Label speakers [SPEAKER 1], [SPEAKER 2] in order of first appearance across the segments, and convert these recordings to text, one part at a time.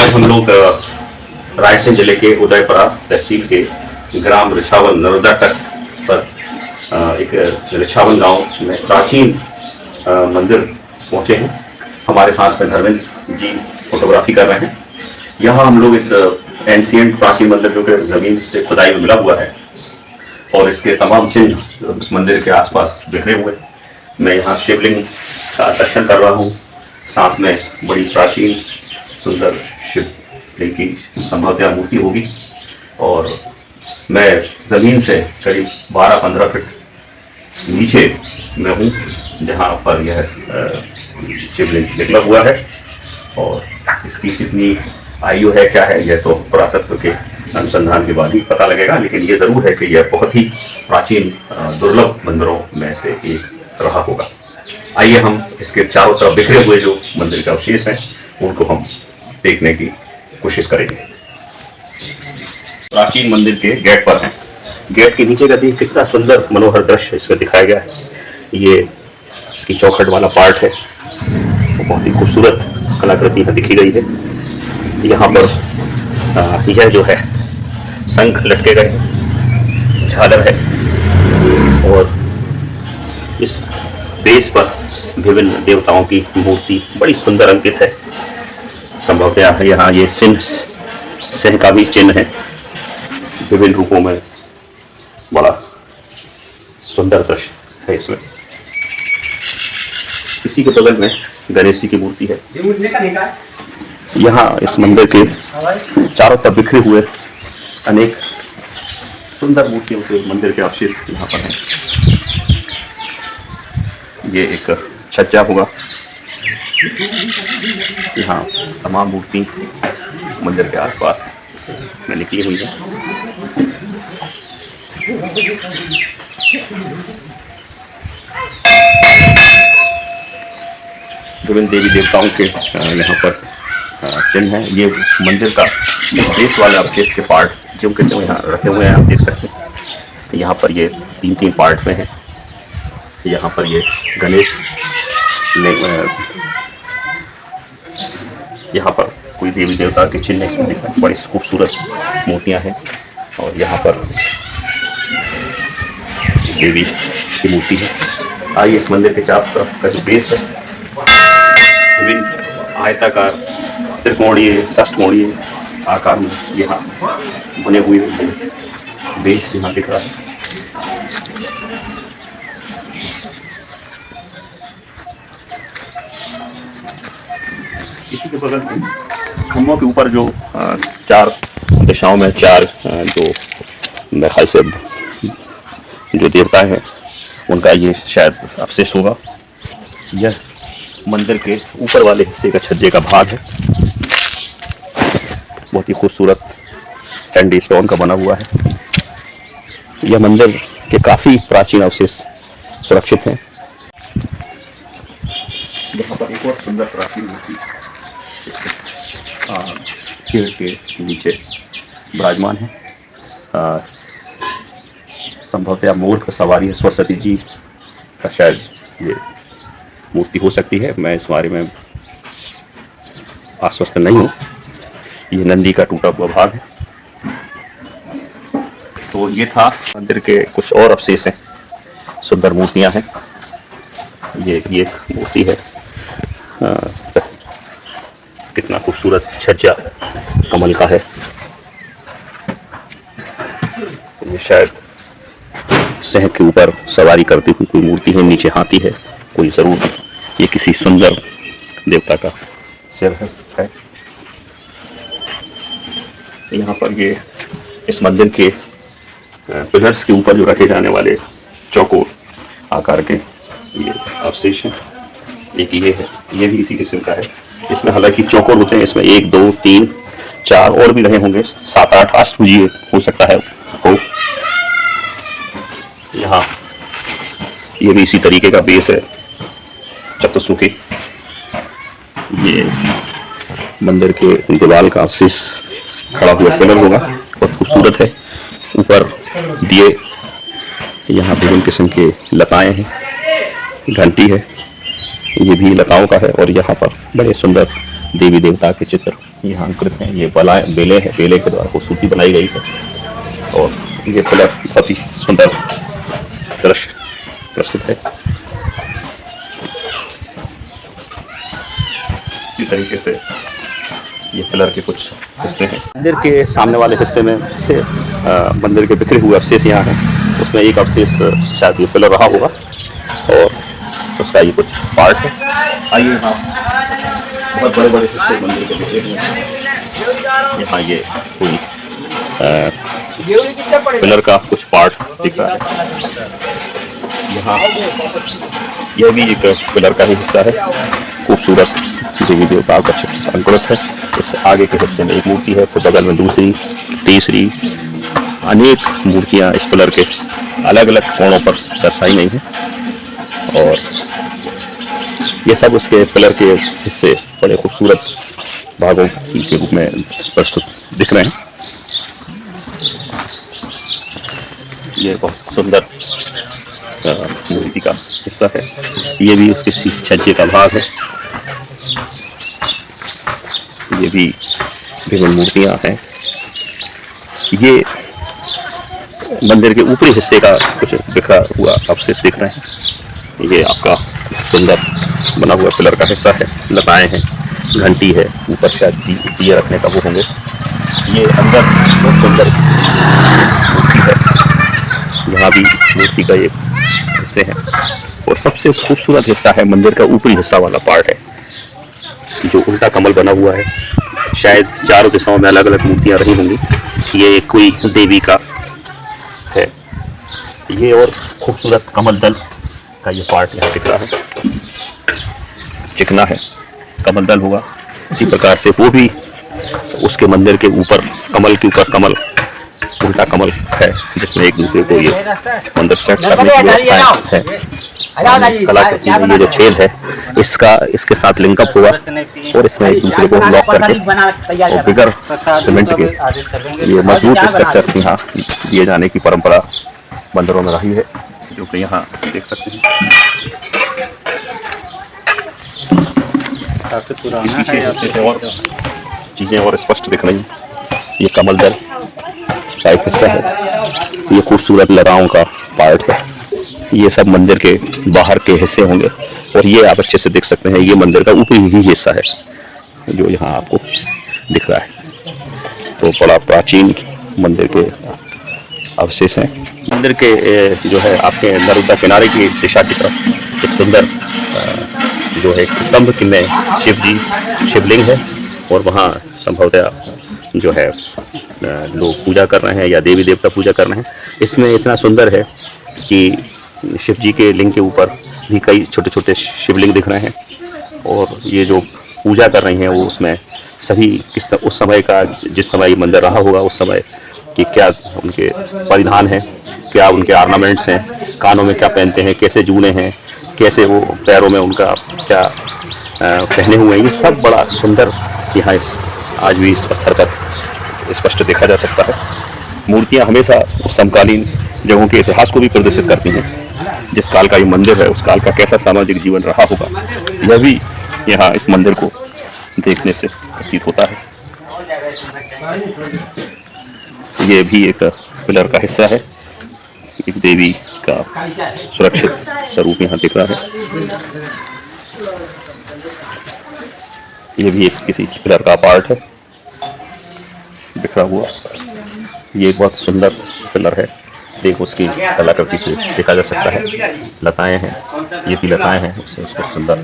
[SPEAKER 1] आज हम लोग रायसेन जिले के उदयपुरा तहसील के ग्राम रिछावन नर्मदा तट पर एक रिछावन गांव में प्राचीन मंदिर पहुंचे हैं। हमारे साथ में धर्मेंद्र जी फोटोग्राफी कर रहे हैं। यहाँ हम लोग इस एंशिएंट प्राचीन मंदिर जो कि जमीन से खुदाई में मिला हुआ है और इसके तमाम चिन्ह उस मंदिर के आसपास बिखरे हुए। मैं यहाँ शिवलिंग का दर्शन कर रहा हूँ। साथ में बड़ी प्राचीन सुंदर शिवलिंग की संभवतः मूर्ति होगी और मैं ज़मीन से करीब 12-15 फीट नीचे में हूँ जहाँ पर यह शिवलिंग निकला हुआ है। और इसकी कितनी आयु है क्या है यह तो पुरातत्व के अनुसंधान के बाद ही पता लगेगा, लेकिन ये ज़रूर है कि यह बहुत ही प्राचीन दुर्लभ मंदिरों में से एक रहा होगा। आइए हम इसके चारों तरफ बिखरे हुए जो मंदिर के अवशेष हैं उनको हम देखने की कोशिश करेंगे। प्राचीन मंदिर के गेट पर हैं। गेट के नीचे का भी कितना सुंदर मनोहर दृश्य इसमें दिखाया गया है। ये इसकी चौखट वाला पार्ट है, वो बहुत ही खूबसूरत कलाकृति में दिखी गई है। यहाँ पर यह जो है शंख लटके गए हैं, झालर है और इस बेस पर विभिन्न देवताओं की मूर्ति बड़ी सुंदर अंकित है। संभवतः यहाँ ये सिंह का भी चिन्ह है विभिन्न रूपों में। बड़ा सुंदर दृश्य है इसमें। इसी के बगल में गणेश जी की मूर्ति है। यहाँ इस मंदिर के चारों तरफ बिखरे हुए अनेक सुंदर मूर्तियों के मंदिर के अवशेष यहाँ पर हैं। ये एक छज्जा होगा। यहाँ तमाम मूर्ति मंदिर के आसपास में निकली हुई है। विभिन्न देवी देवताओं के यहाँ पर चिन्ह है। ये मंदिर का बेस वाले अवशेष के पार्ट जो कि यहाँ रखे हुए हैं, आप देख सकते हैं। यहाँ पर ये 3-3 पार्ट में है। यहाँ पर ये गणेश यहाँ पर कोई देवी देवता के चिन्ह इसमें दिख रहे हैं। बड़ी खूबसूरत मूर्तियाँ हैं और यहाँ पर देवी की मूर्ति है। आइए इस मंदिर के चारों तरफ का जो बेस है विभिन्न आयताकार, त्रिकोणीय, षष्ठकोणीय आकार में यहाँ बने हुए बेस यहाँ दिख रहा है। इसी के बगल में खम्भों के ऊपर जो 4 दिशाओं में 4 जो मेरे ख्याल से जो देवता हैं उनका ये शायद अवशेष होगा। यह मंदिर के ऊपर वाले हिस्से का छज्जे का भाग है। बहुत ही खूबसूरत सैंडी स्टोन का बना हुआ है। यह मंदिर के काफ़ी प्राचीन अवशेष सुरक्षित हैं। यहाँ पर एक और सुंदर प्राचीन मूर्ति पेड़ के नीचे विराजमान है। संभवतः मोर पर सवारी है। सरस्वती जी का शायद ये मूर्ति हो सकती है। मैं इस बारे में आश्वस्त नहीं हूँ। ये नंदी का टूटा हुआ भाग है। तो ये था मंदिर के कुछ और अवशेष हैं, सुंदर मूर्तियाँ हैं। ये एक मूर्ति है। कितना खूबसूरत छज्जा कमल का है। ये शायद सिंह के ऊपर सवारी करती हुई कोई मूर्ति है। नीचे हाथी है। कोई ज़रूर ये किसी सुंदर देवता का सिर है। यहाँ पर ये इस मंदिर के पिलर्स के ऊपर जो रखे जाने वाले चौकोर आकार के ये अवशेष हैं। एक ये है, ये भी इसी किस्म का है। इसमें हालांकि चौकोर होते हैं। इसमें 1, 2, 3, 4 और भी रहे होंगे। 7, 8 अष्टभुजीय हो सकता है हो। यहाँ ये भी इसी तरीके का बेस है, चतुर्मुखी। ये मंदिर के दीवार का अवशेष खड़ा हुआ पिलर होगा। बहुत खूबसूरत है। ऊपर दिए, यहाँ विभिन्न किस्म के लताएं हैं। घंटी है, ये भी लताओं का है। और यहाँ पर बड़े सुंदर देवी देवता के चित्र यहाँ अंकित हैं। ये बेले है, बेले के द्वारा खूबसूरती बनाई गई है और ये पिलर बहुत ही सुंदर दृश्य प्रस्तुत है। इसी तरीके से ये पिलर के कुछ हिस्से हैं। मंदिर के सामने वाले हिस्से में से मंदिर के बिखरे हुए अवशेष यहाँ हैं। उसमें एक अवशेष शायद ये पिलर रहा होगा और उसका ये कुछ पार्ट है। आइए यहाँ बहुत बड़े बड़े हिस्से मंदिर के बिखरे हुए हैं। यहाँ ये कोई पिलर का कुछ पार्ट दिख रहा है। यहाँ यह भी एक पिलर का ही हिस्सा है। खूबसूरत देवी देवताओं का चित्र अंकुरित है। इस आगे के हिस्से में एक मूर्ति है, फिर बगल में दूसरी, तीसरी, अनेक मूर्तियां इस पिलर के अलग अलग कोणों पर दर्शाई गई हैं और ये सब उसके पिलर के हिस्से बड़े खूबसूरत भागों के रूप में प्रस्तुत दिख रहे हैं। ये बहुत सुंदर मूर्ति का हिस्सा है। ये भी उसके छज्जे का भाग है। ये भी विभिन्न मूर्तियां हैं। ये मंदिर के ऊपरी हिस्से का कुछ बिखरा हुआ अवशेष दिख रहे हैं। ये आपका सुंदर बना हुआ पिलर का हिस्सा है। लताएं हैं, घंटी है, ऊपर शायद दिए रखने का वो होंगे। ये अंदर बहुत सुंदर मूर्ति है। यहाँ भी मूर्ति का ये हिस्से हैं और सबसे खूबसूरत हिस्सा है मंदिर का ऊपरी हिस्सा वाला पार्ट है जो उल्टा कमल बना हुआ है। शायद चारों दिशाओं में अलग अलग मूर्तियां रही होंगी। ये कोई देवी का है। ये और खूबसूरत कमल दल का ये पार्ट यहाँ दिख रहा है। चिकना है, कमल दल होगा। इसी प्रकार से वो भी उसके मंदिर के ऊपर कमल के ऊपर कमल, उल्टा कमल है जिसमें एक दूसरे को ये अंदर सेट करने की व्यवस्था है। कलाकृति में ये जो छेद है इसके साथ लिंकअप हुआ और इसमें एक दूसरे को लॉक करके और बिगर सीमेंट के ये मजबूत स्ट्रक्चर्स यहाँ दिए जाने की परंपरा मंदिरों में रही है, जो कि यहाँ देख सकते हैं। काफी पुराना है और चीजें और स्पष्ट दिख रही हैं। ये कमल दल का एक हिस्सा है। ये खूबसूरत लताओं का पार्ट है। ये सब मंदिर के बाहर के हिस्से होंगे और ये आप अच्छे से देख सकते हैं। ये मंदिर का ऊपरी ही हिस्सा है जो यहाँ आपको दिख रहा है। तो बड़ा प्राचीन मंदिर के अवशेष हैं। मंदिर के जो है आपके नर्मदा किनारे की दिशा की तरफ एक सुंदर जो है स्तंभ में शिवलिंग है और वहाँ संभवतः जो है लोग पूजा कर रहे हैं या देवी देवता पूजा कर रहे हैं। इसमें इतना सुंदर है कि शिव जी के लिंग के ऊपर भी कई छोटे छोटे शिवलिंग दिख रहे हैं और ये जो पूजा कर रही हैं वो उसमें सभी उस समय का, जिस समय ये मंदिर रहा होगा उस समय कि क्या उनके परिधान हैं, क्या उनके ऑर्नामेंट्स हैं, कानों में क्या पहनते हैं, कैसे जूने हैं, कैसे वो पैरों में उनका क्या पहने हुए हैं। ये सब बड़ा सुंदर यहाँ आज भी इस पत्थर पर स्पष्ट देखा जा सकता है। मूर्तियाँ हमेशा उस समकालीन जगहों के इतिहास को भी प्रदर्शित करती हैं। जिस काल का ये मंदिर है उस काल का कैसा सामाजिक जीवन रहा होगा यह भी यहाँ इस मंदिर को देखने से प्रतीत होता है। ये भी एक पिलर का हिस्सा है। एक देवी का सुरक्षित स्वरूप यहाँ दिख रहा है। ये भी एक किसी पिलर का पार्ट है बिखरा हुआ। ये बहुत सुंदर पिलर है। देख उसकी कलाकृति से देखा जा सकता है। लताएं हैं, ये भी लताएं हैं, उसको सुंदर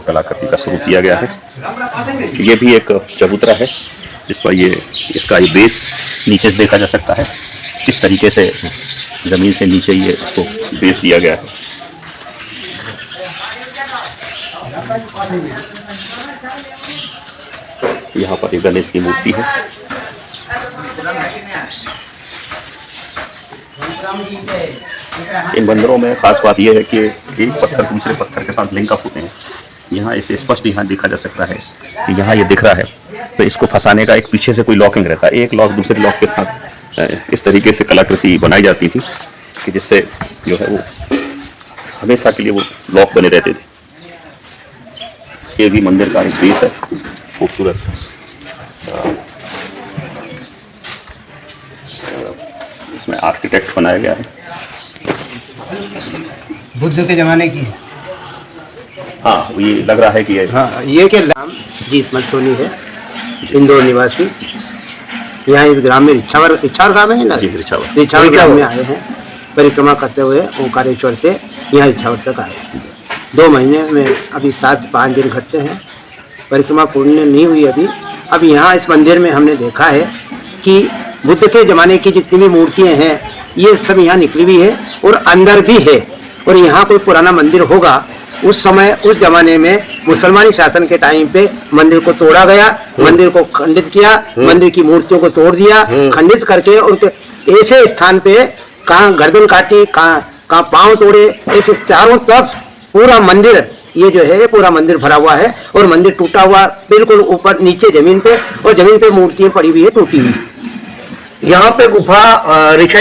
[SPEAKER 1] कलाकृति का स्वरूप दिया गया है। ये भी एक चबूतरा है जिस पर इसका ये बेस नीचे से देखा जा सकता है। किस तरीके से जमीन से नीचे ये इसको बेस दिया गया है। यहाँ पर एक गणेश की मूर्ति है। इन मंदिरों में खास बात यह है कि एक पत्थर दूसरे पत्थर के साथ लिंक अप होते हैं। यहाँ इसे स्पष्ट यहाँ देखा जा सकता है कि यहाँ ये दिख रहा है तो इसको फंसाने का एक पीछे से कोई लॉकिंग रहता है। एक लॉक दूसरे लॉक के साथ इस तरीके से कलाकृति बनाई जाती थी कि जिससे जो है वो हमेशा के लिए वो लॉक बने रहते थे। ये भी मंदिर का एक बेस है, खूबसूरत। इसमें आर्किटेक्ट बनाया गया है,
[SPEAKER 2] बुद्ध के जमाने की।
[SPEAKER 1] हाँ ये लग रहा है कि
[SPEAKER 2] हाँ, ये के नाम जीत मलसोनी है, इंदौर निवासी। यहाँ इस ग्राम में इच्छावर गाँव है ना,
[SPEAKER 1] जी
[SPEAKER 2] इच्छावर ग्राम में आए हैं परिक्रमा करते हुए ओंकारेश्वर से यहाँ इच्छावर तक आए। 2 महीने में अभी 7-5 दिन घटते हैं, परिक्रमा पूर्ण नहीं हुई अभी। अब यहाँ इस मंदिर में हमने देखा है कि बुद्ध के ज़माने की जितनी भी मूर्तियाँ हैं ये सब यहाँ निकली हुई है और अंदर भी है। और यहाँ कोई पुराना मंदिर होगा, उस समय उस जमाने में मुसलमानी शासन के टाइम पे मंदिर को तोड़ा गया, मंदिर को खंडित किया, मंदिर की मूर्तियों को तोड़ दिया, खंडित करके उनके ऐसे स्थान पे कहाँ गर्दन काटी, कहाँ पांव तोड़े, ऐसे चारों तरफ पूरा मंदिर, ये जो है पूरा मंदिर भरा हुआ है और मंदिर टूटा हुआ बिल्कुल ऊपर नीचे जमीन पे, और जमीन पे मूर्तियां पड़ी हुई है टूटी हुई।
[SPEAKER 3] यहाँ पे गुफा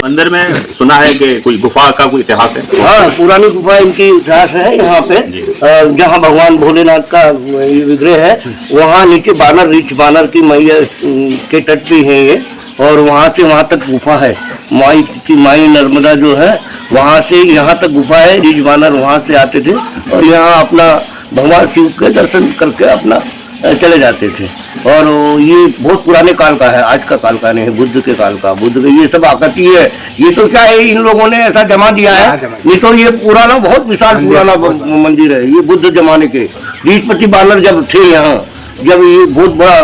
[SPEAKER 1] मंदिर में सुना है कि कोई गुफा का कोई इतिहास है।
[SPEAKER 3] हाँ, पुरानी गुफा इनकी इतिहास है। यहाँ पे जहाँ भगवान भोलेनाथ का विग्रह है, वहाँ नीचे बानर, रीछ बानर की मैया के तट पे है ये, और वहाँ से वहाँ तक गुफा है। माई नर्मदा जो है वहाँ से यहाँ तक गुफा है। रीछ बानर वहाँ से आते थे और यहाँ अपना भगवान शिव के दर्शन करके अपना चले जाते थे। और ये बहुत पुराने काल का है, आज का काल का नहीं है, बुद्ध के काल का। बुद्ध के ये सब आकृति है, ये तो क्या है, इन लोगों ने ऐसा जमा दिया है, नहीं तो ये पुराना, बहुत विशाल पुराना मंदिर है। ये बुद्ध जमाने के रीछपति बानर जब थे यहाँ, जब ये बहुत बड़ा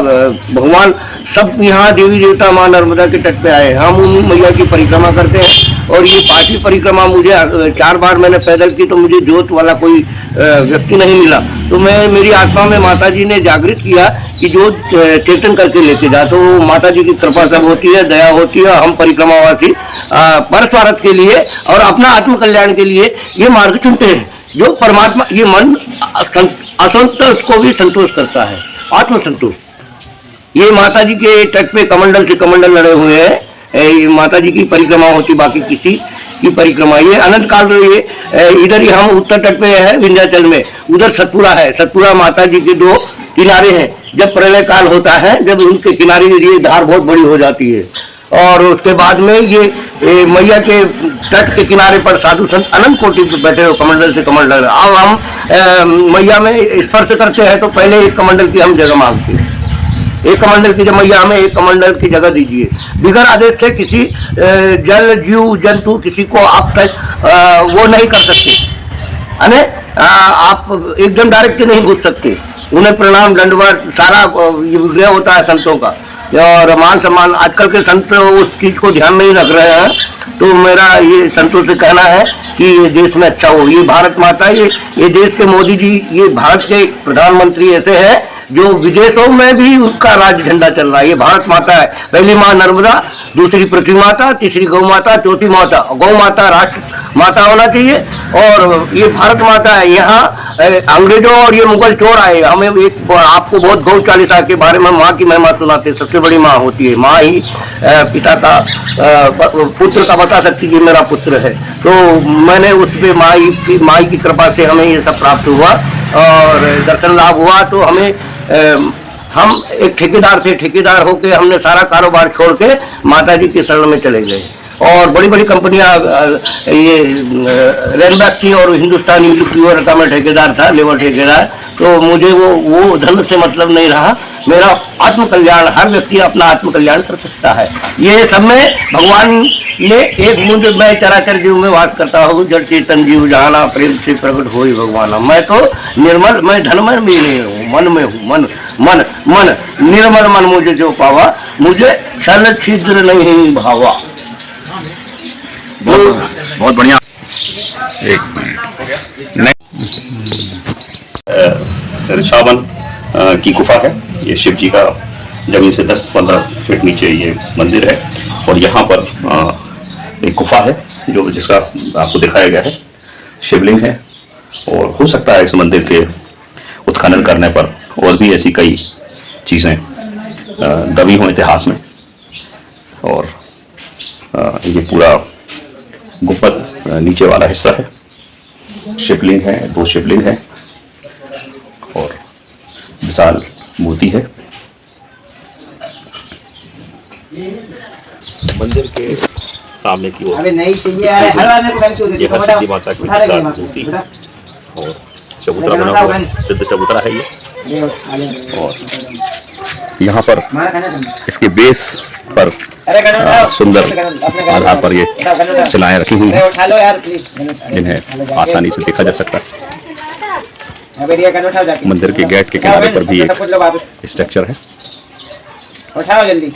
[SPEAKER 3] भगवान सब यहाँ देवी देवता माँ नर्मदा के तट पे आए। हम उन मैया की परिक्रमा करते हैं और ये 5वीं परिक्रमा मुझे 4 बार मैंने पैदल की, तो मुझे जोत वाला कोई व्यक्ति नहीं मिला। तो मेरी आत्मा में माता जी ने जागृत किया कि जोत चेतन करके लेके जा। तो माता जी की कृपा सब होती है, दया होती है। हम परिक्रमावासी पर स्वार्थ के लिए और अपना आत्म कल्याण के लिए ये मार्ग चुनते हैं, जो परमात्मा, ये मन असंतोष को भी संतोष करता है, आत्मसंतोष। ये माता जी के तट पे कमंडल से कमंडल लड़े हुए हैं। ये माता जी की परिक्रमा होती, बाकी किसी की परिक्रमा। ये अनंत काल रही है। इधर ही हम उत्तर तट पे है विंध्याचल में, उधर सतपुरा है। सतपुरा माता जी के 2 किनारे हैं। जब प्रलय काल होता है, जब उनके किनारे ये धार बहुत बड़ी हो जाती है, और उसके बाद में ये मैया के तट के किनारे पर साधु संत अनंत कोटि पे बैठे हो, कमंडल से कमंडल। अब हम मैया में स्पर्श करते हैं तो पहले एक कमंडल की हम जगह मांगते हैं। एक कमंडल की जब मैया हमें एक कमंडल की जगह दीजिए। बिगर आदेश से किसी जल जीव जंतु किसी को आप वो नहीं कर सकते, अने आप एकदम डायरेक्ट नहीं घुस सकते। उन्हें प्रणाम दंडवत सारा विग्रह होता है संतों का, और मान सम्मान। आजकल के संत उस चीज को ध्यान नहीं रख रहे हैं। तो मेरा ये संतों से कहना है कि ये देश में अच्छा हो। ये भारत माता, ये देश के मोदी जी, ये भारत के प्रधानमंत्री ऐसे हैं जो विदेशों में भी उसका राज झंडा चल रहा है। ये भारत माता है, पहली माँ नर्मदा, दूसरी पृथ्वी माता, तीसरी गौ माता, चौथी माता। गौ माता राष्ट्र माता होना चाहिए, और ये भारत माता है। यहाँ अंग्रेजों और ये मुगल चोर आए, हमें एक आपको बहुत गौ चालीसा के बारे में माँ की महिमा सुनाते। सबसे बड़ी माँ होती है माँ ही पिता का पुत्र का बता सकती है, मेरा पुत्र है। तो मैंने उस पर माँ की कृपा से हमें ये सब प्राप्त हुआ और दर्शन लाभ हुआ। तो हमें हम एक ठेकेदार होके हमने सारा कारोबार छोड़ के माता जी के शरण में चले गए। और बड़ी बड़ी कंपनियां, ये रेनबैक थी और हिंदुस्तान यूनिलीवर का मैं ठेकेदार था, लेबर ठेकेदार। तो मुझे वो धन से मतलब नहीं रहा। मेरा आत्म कल्याण, हर व्यक्ति अपना आत्म कल्याण कर सकता है। ये सब में भगवान ने एक मुझ मैं चराचर जीव में वास करता हूँ, जड़ चेतन जीव जहाना प्रेम से प्रकट हो ही भगवान। मैं तो निर्मल, मैं धनमय भी नहीं हूँ, मन में हूँ। मन निर्मल मन मुझे जो पावा, मुझे छल छिद्र नहीं भावा।
[SPEAKER 1] बहुत बढ़िया। एक ऋषावन की गुफा है। ये शिव जी का जमीन से 10-15 फीट नीचे ये मंदिर है, और यहाँ पर एक गुफा है जो जिसका आपको दिखाया गया है। शिवलिंग है, और हो सकता है इस मंदिर के उत्खनन करने पर और भी ऐसी कई चीज़ें दबी हों इतिहास में। और ये पूरा गुंबद नीचे वाला हिस्सा है। शिवलिंग है, 2 शिवलिंग है, और विशाल मूर्ति है। मंदिर के सामने की ओर
[SPEAKER 2] नहीं चाहिए
[SPEAKER 1] ये है सिद्धि माता की विशाल मूर्ति है और चबूतरा बना हुआ है, सिद्ध चबूतरा है ये। और यहाँ पर इसके बेस पर सुंदर आधार पर ये शिलाएं रखी हुई हैं जिन्हें आसानी से देखा जा सकता है। मंदिर के गेट के किनारे पर भी एक स्ट्रक्चर है।
[SPEAKER 2] उठाओ जल्दी।